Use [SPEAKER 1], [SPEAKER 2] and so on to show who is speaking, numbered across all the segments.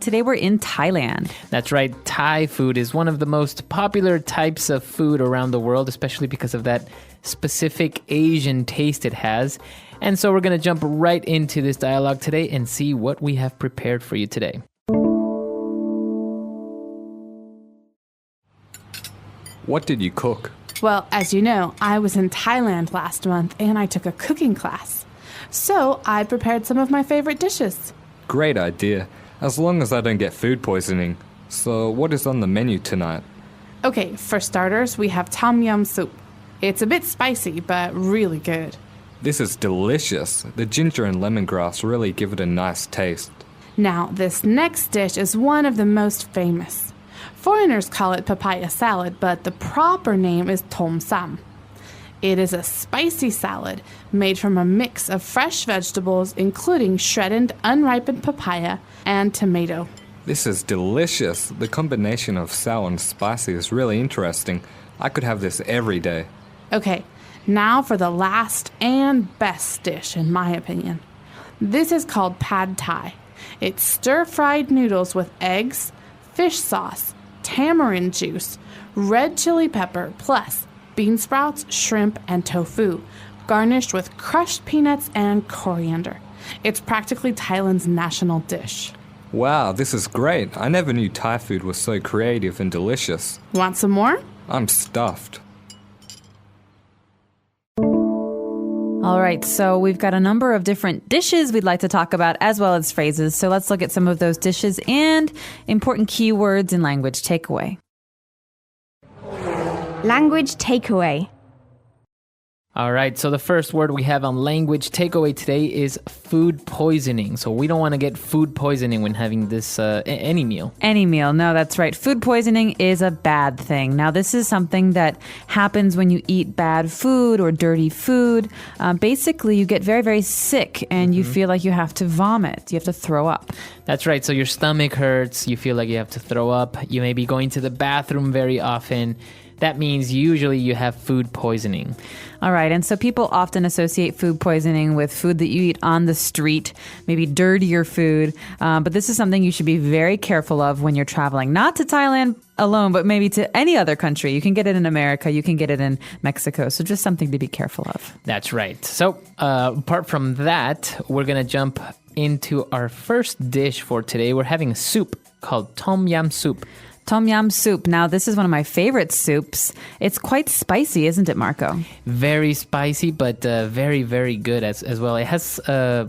[SPEAKER 1] Today we're in Thailand.
[SPEAKER 2] That's right. Thai food is one of the most popular types of food around the world, especially because of that specific Asian taste it has. And so we're going to jump right into this dialogue today and see what we have prepared for you today.
[SPEAKER 3] What did you cook?
[SPEAKER 4] Well, as you know, I was in Thailand last month and I took a cooking class. So I prepared some of my favorite dishes.
[SPEAKER 3] Great idea, as long as I don't get food poisoning. So what is on the menu tonight?
[SPEAKER 4] Okay, for starters, we have tom yum soup. It's a bit spicy, but really good.
[SPEAKER 3] This is delicious. The ginger and lemongrass really give it a nice taste.
[SPEAKER 4] Now, this next dish is one of the most famous. Foreigners call it papaya salad, but the proper name is tom sam. It is a spicy salad made from a mix of fresh vegetables, including shredded, unripened papaya and tomato.
[SPEAKER 3] This is delicious. The combination of sour and spicy is really interesting. I could have this every day.
[SPEAKER 4] Okay, now for the last and best dish, in my opinion. This is called pad thai. It's stir-fried noodles with eggs, fish sauce, tamarind juice, red chili pepper, plus bean sprouts, shrimp, and tofu, garnished with crushed peanuts and coriander. It's practically Thailand's national dish.
[SPEAKER 3] Wow, this is great. I never knew Thai food was so creative and delicious.
[SPEAKER 4] Want some more?
[SPEAKER 3] I'm stuffed.
[SPEAKER 1] All right, so we've got a number of different dishes we'd like to talk about as well as phrases. So let's look at some of those dishes and important keywords in language takeaway.
[SPEAKER 5] Language takeaway.
[SPEAKER 2] All right, so the first word we have on language takeaway today is food poisoning. So we don't want to get food poisoning when having this any meal.
[SPEAKER 1] Any meal. No, that's right. Food poisoning is a bad thing. Now, this is something that happens when you eat bad food or dirty food. Basically, you get very, very sick and you feel like you have to vomit. You have to throw up.
[SPEAKER 2] That's right. So your stomach hurts. You feel like you have to throw up. You may be going to the bathroom very often. That means usually you have food poisoning.
[SPEAKER 1] All right, and so people often associate food poisoning with food that you eat on the street, maybe dirtier food. But this is something you should be very careful of when you're traveling, not to Thailand alone, but maybe to any other country. You can get it in America, you can get it in Mexico. So just something to be careful of.
[SPEAKER 2] That's right. So apart from that, we're going to jump into our first dish for today. We're having a soup called tom yum soup.
[SPEAKER 1] Tom yum soup. Now, this is one of my favorite soups. It's quite spicy, isn't it, Marco?
[SPEAKER 2] Very spicy, but very, very good as well. It has a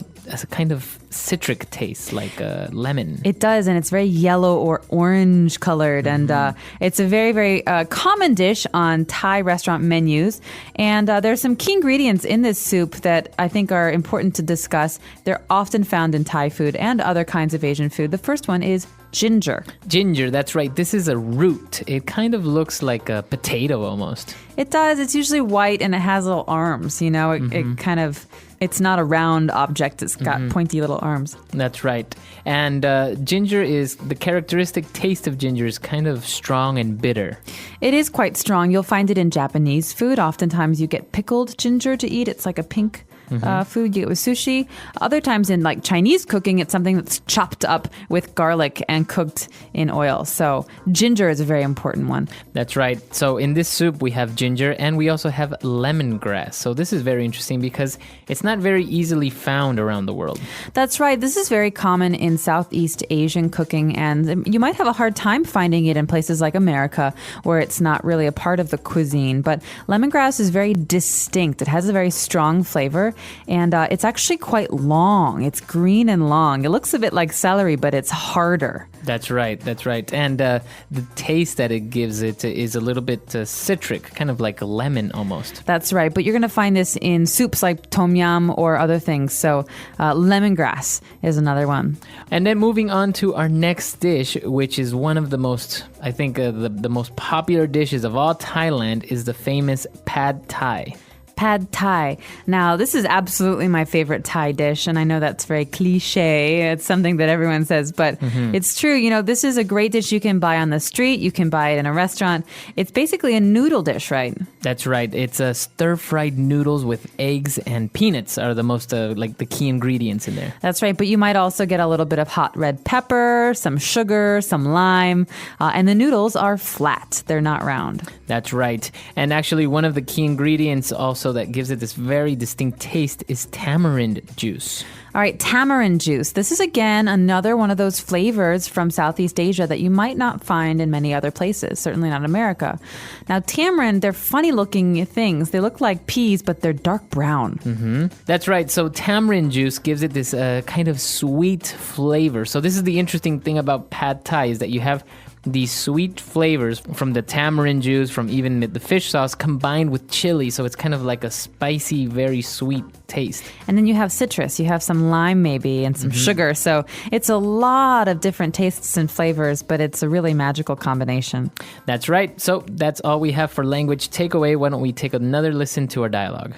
[SPEAKER 2] kind of citric taste, like lemon.
[SPEAKER 1] It does, and it's very yellow or orange colored. And it's a very, very common dish on Thai restaurant menus. And there's some key ingredients in this soup that I think are important to discuss. They're often found in Thai food and other kinds of Asian food. The first one is ginger.
[SPEAKER 2] Ginger, that's right. This is a root. It kind of looks like a potato almost.
[SPEAKER 1] It does. It's usually white and it has little arms, you know. It kind of, it's not a round object. It's got pointy little arms.
[SPEAKER 2] That's right. And ginger is, the characteristic taste of ginger is kind of strong and bitter.
[SPEAKER 1] It is quite strong. You'll find it in Japanese food. Oftentimes you get pickled ginger to eat. It's like a pink food you get with sushi. Other times in like Chinese cooking, it's something that's chopped up with garlic and cooked in oil. So ginger is a very important one.
[SPEAKER 2] That's right. So in this soup, we have ginger and we also have lemongrass. So this is very interesting because it's not very easily found around the world.
[SPEAKER 1] That's right. This is very common in Southeast Asian cooking, and you might have a hard time finding it in places like America where it's not really a part of the cuisine. But lemongrass is very distinct. It has a very strong flavor. And it's actually quite long. It's green and long. It looks a bit like celery, but it's harder.
[SPEAKER 2] That's right. That's right. And the taste that it gives it is a little bit citric, kind of like a lemon almost.
[SPEAKER 1] That's right. But you're going to find this in soups like tom yum or other things. So lemongrass is another one.
[SPEAKER 2] And then moving on to our next dish, which is one of the most, I think, the most popular dishes of all Thailand, is the famous pad thai.
[SPEAKER 1] Pad Thai. Now, this is absolutely my favorite Thai dish, and I know that's very cliche. It's something that everyone says, but it's true. You know, this is a great dish you can buy on the street. You can buy it in a restaurant. It's basically a noodle dish, right?
[SPEAKER 2] That's right. It's a stir-fried noodles with eggs and peanuts are the most, like the key ingredients in there.
[SPEAKER 1] That's right, but you might also get a little bit of hot red pepper, some sugar, some lime, and the noodles are flat. They're not round.
[SPEAKER 2] That's right. And actually, one of the key ingredients also that gives it this very distinct taste is tamarind juice.
[SPEAKER 1] All right, tamarind juice. This is, again, another one of those flavors from Southeast Asia that you might not find in many other places, certainly not America. Now, tamarind, they're funny-looking things. They look like peas, but they're dark brown.
[SPEAKER 2] That's right. So tamarind juice gives it this kind of sweet flavor. So this is the interesting thing about Pad Thai is that you have these sweet flavors from the tamarind juice, from even the fish sauce combined with chili. So it's kind of like a spicy, very sweet taste.
[SPEAKER 1] And then you have citrus. You have some lime maybe and some sugar. So it's a lot of different tastes and flavors, but it's a really magical combination.
[SPEAKER 2] That's right. So that's all we have for language takeaway. Why don't we take another listen to our dialogue?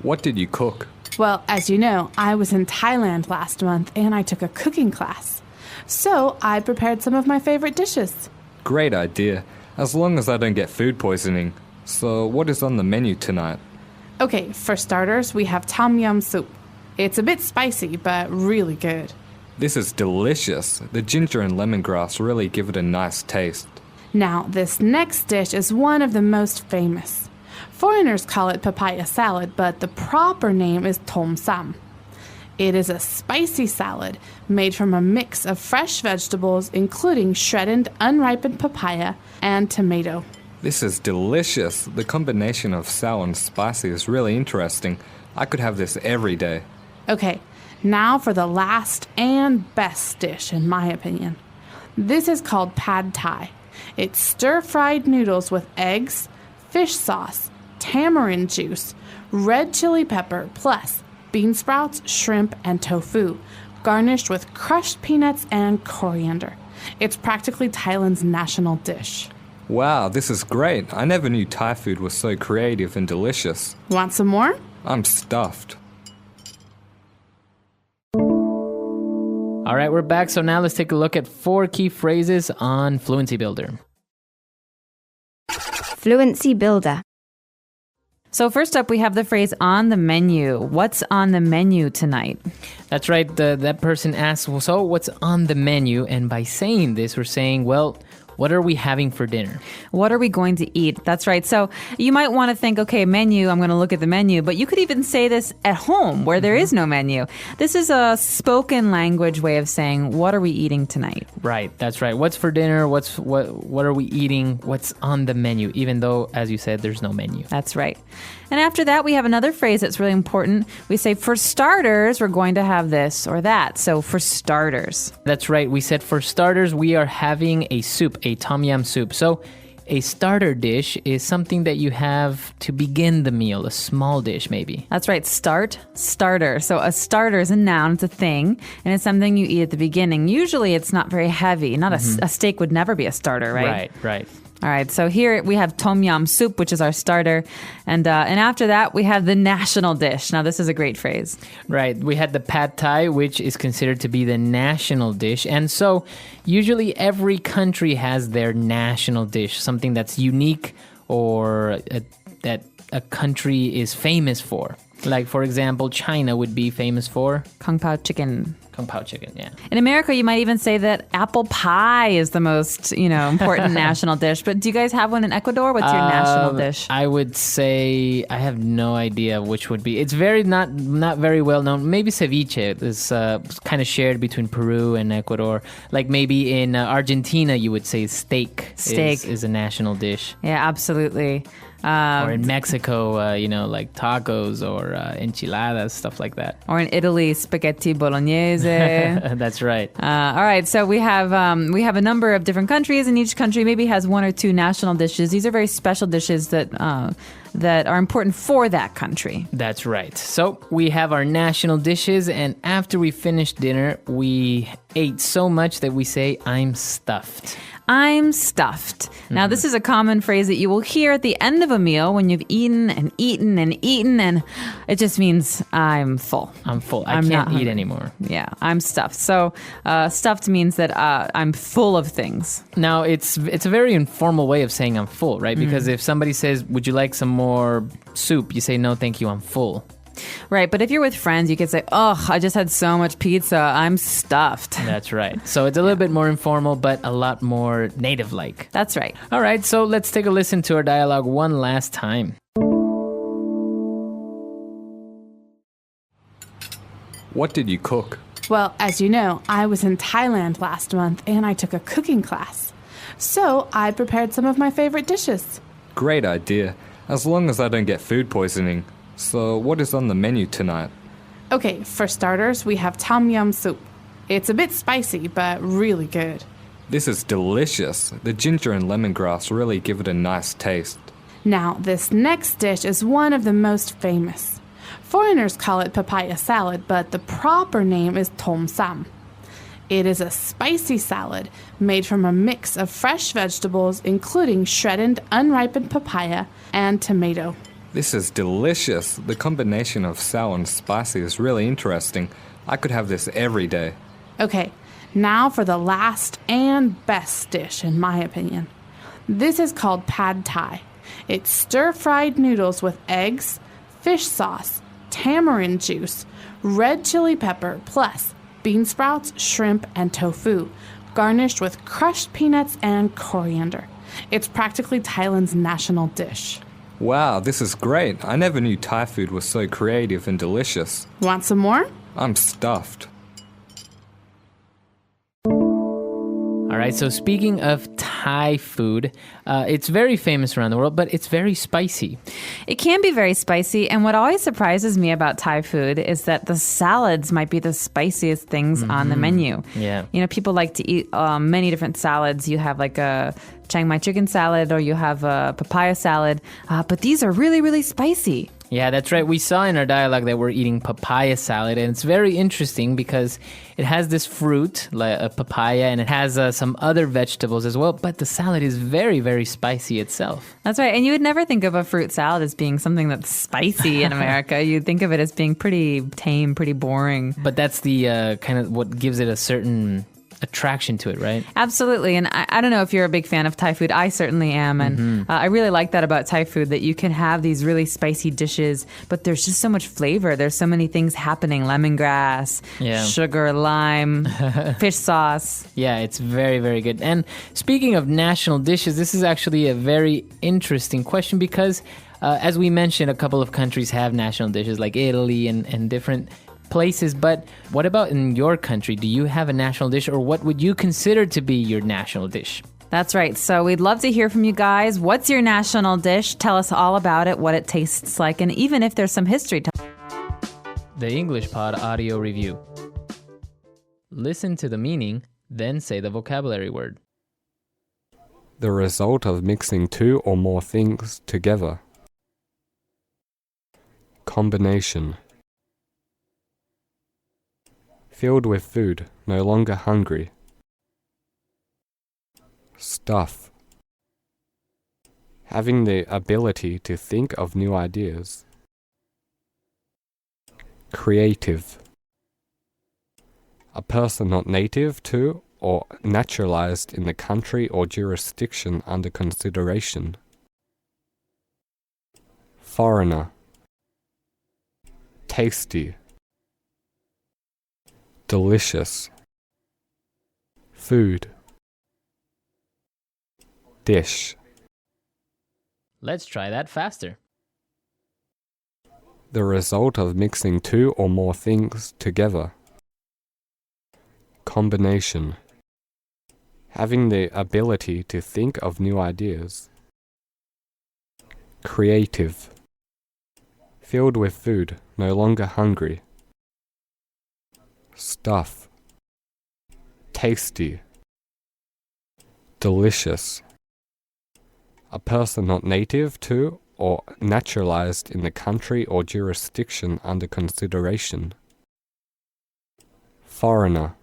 [SPEAKER 3] What did you cook?
[SPEAKER 4] Well, as you know, I was in Thailand last month and I took a cooking class. So I prepared some of my favorite dishes.
[SPEAKER 3] Great idea, as long as I don't get food poisoning. So what is on the menu tonight?
[SPEAKER 4] Okay, for starters, we have tom yum soup. It's a bit spicy, but really good.
[SPEAKER 3] This is delicious. The ginger and lemongrass really give it a nice taste.
[SPEAKER 4] Now, this next dish is one of the most famous. Foreigners call it papaya salad, but the proper name is tom sam. It is a spicy salad made from a mix of fresh vegetables, including shredded, unripened papaya and tomato.
[SPEAKER 3] This is delicious. The combination of sour and spicy is really interesting. I could have this every day.
[SPEAKER 4] Okay, now for the last and best dish, in my opinion. This is called Pad Thai. It's stir-fried noodles with eggs, fish sauce, tamarind juice, red chili pepper, plus bean sprouts, shrimp, and tofu, garnished with crushed peanuts and coriander. It's practically Thailand's national dish.
[SPEAKER 3] Wow, this is great. I never knew Thai food was so creative and delicious.
[SPEAKER 4] Want some more?
[SPEAKER 3] I'm stuffed.
[SPEAKER 2] All right, we're back. So now let's take a look at 4 key phrases on Fluency Builder.
[SPEAKER 5] Fluency Builder.
[SPEAKER 1] So first up, we have the phrase on the menu. What's on the menu tonight?
[SPEAKER 2] That's right. That person asks, well, so what's on the menu? And by saying this, we're saying, well, what are we having for dinner?
[SPEAKER 1] What are we going to eat? That's right. So you might want to think, okay, menu, I'm going to look at the menu, but you could even say this at home where there is no menu. This is a spoken language way of saying, what are we eating tonight?
[SPEAKER 2] Right. That's right. What's for dinner? What are we eating? What's on the menu? Even though, as you said, there's no menu.
[SPEAKER 1] That's right. And after that, we have another phrase that's really important. We say, for starters, we're going to have this or that. So for starters.
[SPEAKER 2] That's right. We said for starters, we are having a soup, a tom yum soup. So a starter dish is something that you have to begin the meal, a small dish maybe.
[SPEAKER 1] That's right. Starter. So a starter is a noun, it's a thing, and it's something you eat at the beginning. Usually it's not very heavy. Not a steak would never be a starter, right?
[SPEAKER 2] Right.
[SPEAKER 1] All right, so here we have tom yum soup, which is our starter. And after that, we have the national dish. Now, this is a great phrase.
[SPEAKER 2] Right. We had the Pad Thai, which is considered to be the national dish. And so usually every country has their national dish, something that's unique or that a country is famous for. Like, for example, China would be famous for
[SPEAKER 1] Kung Pao chicken.
[SPEAKER 2] Kung Pao chicken, yeah.
[SPEAKER 1] In America, you might even say that apple pie is the most, important national dish. But do you guys have one in Ecuador? What's your national dish?
[SPEAKER 2] I would say I have no idea which would be. It's very not very well known. Maybe ceviche is kind of shared between Peru and Ecuador. Like maybe in Argentina, you would say steak. Is a national dish.
[SPEAKER 1] Yeah, absolutely.
[SPEAKER 2] Or in Mexico, like tacos or enchiladas, stuff like that.
[SPEAKER 1] Or in Italy, spaghetti bolognese.
[SPEAKER 2] That's right.
[SPEAKER 1] All right, so we have a number of different countries, and each country maybe has 1 or 2 national dishes. These are very special dishes that are important for that country.
[SPEAKER 2] That's right. So we have our national dishes, and after we finish dinner, we ate so much that we say, I'm stuffed.
[SPEAKER 1] I'm stuffed. Now, this is a common phrase that you will hear at the end of a meal when you've eaten and eaten and eaten, and it just means I'm full.
[SPEAKER 2] I'm full. I
[SPEAKER 1] I'm
[SPEAKER 2] can't
[SPEAKER 1] not
[SPEAKER 2] eat
[SPEAKER 1] hungry.
[SPEAKER 2] anymore.
[SPEAKER 1] Yeah, I'm stuffed. So, stuffed means that I'm full of things.
[SPEAKER 2] Now, it's a very informal way of saying I'm full, right? Because if somebody says, would you like some more soup? You say, no, thank you, I'm full.
[SPEAKER 1] Right, but if you're with friends, you could say, oh, I just had so much pizza, I'm stuffed.
[SPEAKER 2] That's right. So it's a little bit more informal, but a lot more native-like.
[SPEAKER 1] That's right.
[SPEAKER 2] All right, so let's take a listen to our dialogue one last time.
[SPEAKER 3] What did you cook?
[SPEAKER 4] Well, as you know, I was in Thailand last month and I took a cooking class. So I prepared some of my favorite dishes.
[SPEAKER 3] Great idea, as long as I don't get food poisoning. So what is on the menu tonight?
[SPEAKER 4] Okay, for starters, we have tom yum soup. It's a bit spicy, but really good.
[SPEAKER 3] This is delicious. The ginger and lemongrass really give it a nice taste.
[SPEAKER 4] Now, this next dish is one of the most famous. Foreigners call it papaya salad, but the proper name is tom sam. It is a spicy salad made from a mix of fresh vegetables, including shredded, unripened papaya and tomato.
[SPEAKER 3] This is delicious. The combination of sour and spicy is really interesting. I could have this every day.
[SPEAKER 4] Okay, now for the last and best dish, in my opinion. This is called pad thai. It's stir-fried noodles with eggs, fish sauce, tamarind juice, red chili pepper, plus bean sprouts, shrimp, and tofu, garnished with crushed peanuts and coriander. It's practically Thailand's national dish.
[SPEAKER 3] Wow, this is great. I never knew Thai food was so creative and delicious.
[SPEAKER 4] Want some more?
[SPEAKER 3] I'm stuffed.
[SPEAKER 2] All right, so speaking of Thai food, it's very famous around the world, but it's very spicy.
[SPEAKER 1] It can be very spicy, and what always surprises me about Thai food is that the salads might be the spiciest things on the menu.
[SPEAKER 2] Yeah.
[SPEAKER 1] You know, people like to eat many different salads. You have like a Chiang Mai chicken salad, or you have a papaya salad, but these are really, really spicy.
[SPEAKER 2] Yeah, that's right. We saw in our dialogue that we're eating papaya salad, and it's very interesting because it has this fruit, like a papaya, and it has some other vegetables as well, but the salad is very, very spicy itself.
[SPEAKER 1] That's right. And you would never think of a fruit salad as being something that's spicy in America. You'd think of it as being pretty tame, pretty boring.
[SPEAKER 2] But that's the kind of what gives it a certain attraction to it, right?
[SPEAKER 1] Absolutely. And I don't know if you're a big fan of Thai food. I certainly am. And I really like that about Thai food, that you can have these really spicy dishes, but there's just so much flavor. There's so many things happening. Lemongrass, sugar, lime, fish sauce.
[SPEAKER 2] Yeah, it's very, very good. And speaking of national dishes, this is actually a very interesting question because as we mentioned, a couple of countries have national dishes like Italy and different places, but what about in your country? Do you have a national dish, or what would you consider to be your national dish?
[SPEAKER 1] That's right. So we'd love to hear from you guys. What's your national dish? Tell us all about it, what it tastes like, and even if there's some history.
[SPEAKER 2] The English Pod Audio Review. Listen to the meaning, then say the vocabulary word.
[SPEAKER 3] The result of mixing two or more things together. Combination. Filled with food, no longer hungry. Stuff. Having the ability to think of new ideas. Creative. A person not native to or naturalized in the country or jurisdiction under consideration. Foreigner. Tasty. Delicious. Food. Dish.
[SPEAKER 2] Let's try that faster.
[SPEAKER 3] The result of mixing two or more things together. Combination. Having the ability to think of new ideas. Creative. Filled with food, no longer hungry. Stuff. Tasty. Delicious. A person not native to or naturalized in the country or jurisdiction under consideration. Foreigner.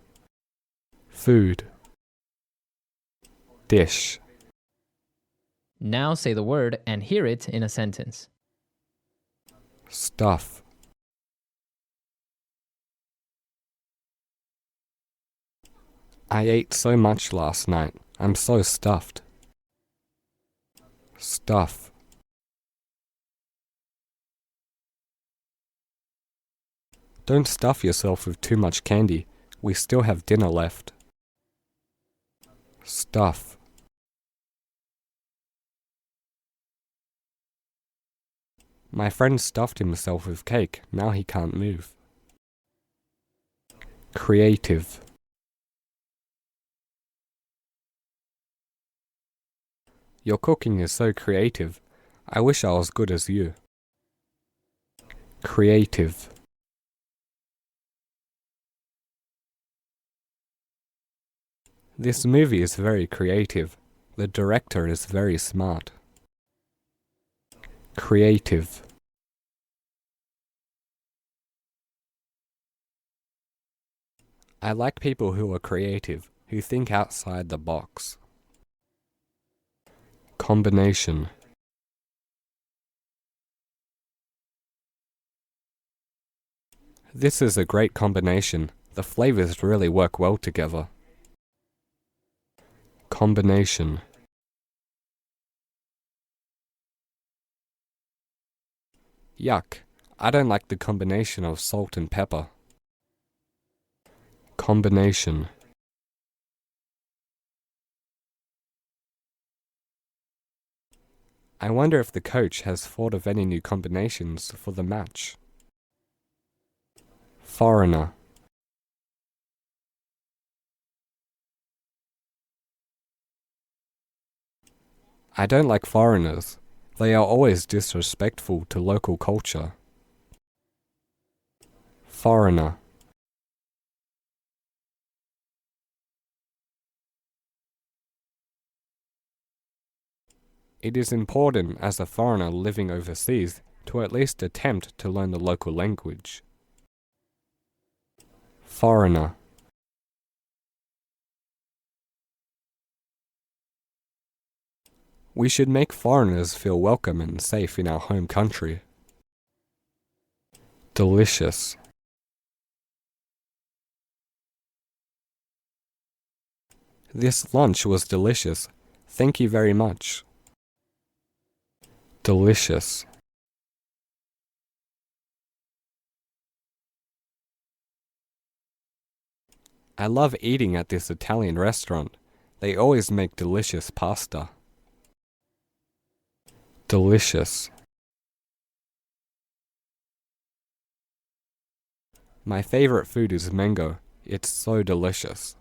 [SPEAKER 3] Food. Dish.
[SPEAKER 2] Now say the word and hear it in a sentence.
[SPEAKER 3] Stuff. I ate so much last night. I'm so stuffed. Stuff. Don't stuff yourself with too much candy. We still have dinner left. Stuff. My friend stuffed himself with cake. Now he can't move. Creative. Your cooking is so creative. I wish I was good as you. Creative. This movie is very creative. The director is very smart. Creative. I like people who are creative, who think outside the box. Combination. This is a great combination. The flavors really work well together. Combination. Yuck. I don't like the combination of salt and pepper. Combination. I wonder if the coach has thought of any new combinations for the match. Foreigner. I don't like foreigners. They are always disrespectful to local culture. Foreigner. It is important as a foreigner living overseas to at least attempt to learn the local language. Foreigner. We should make foreigners feel welcome and safe in our home country. Delicious. This lunch was delicious. Thank you very much. Delicious. I love eating at this Italian restaurant. They always make delicious pasta. Delicious. My favorite food is mango. It's so delicious.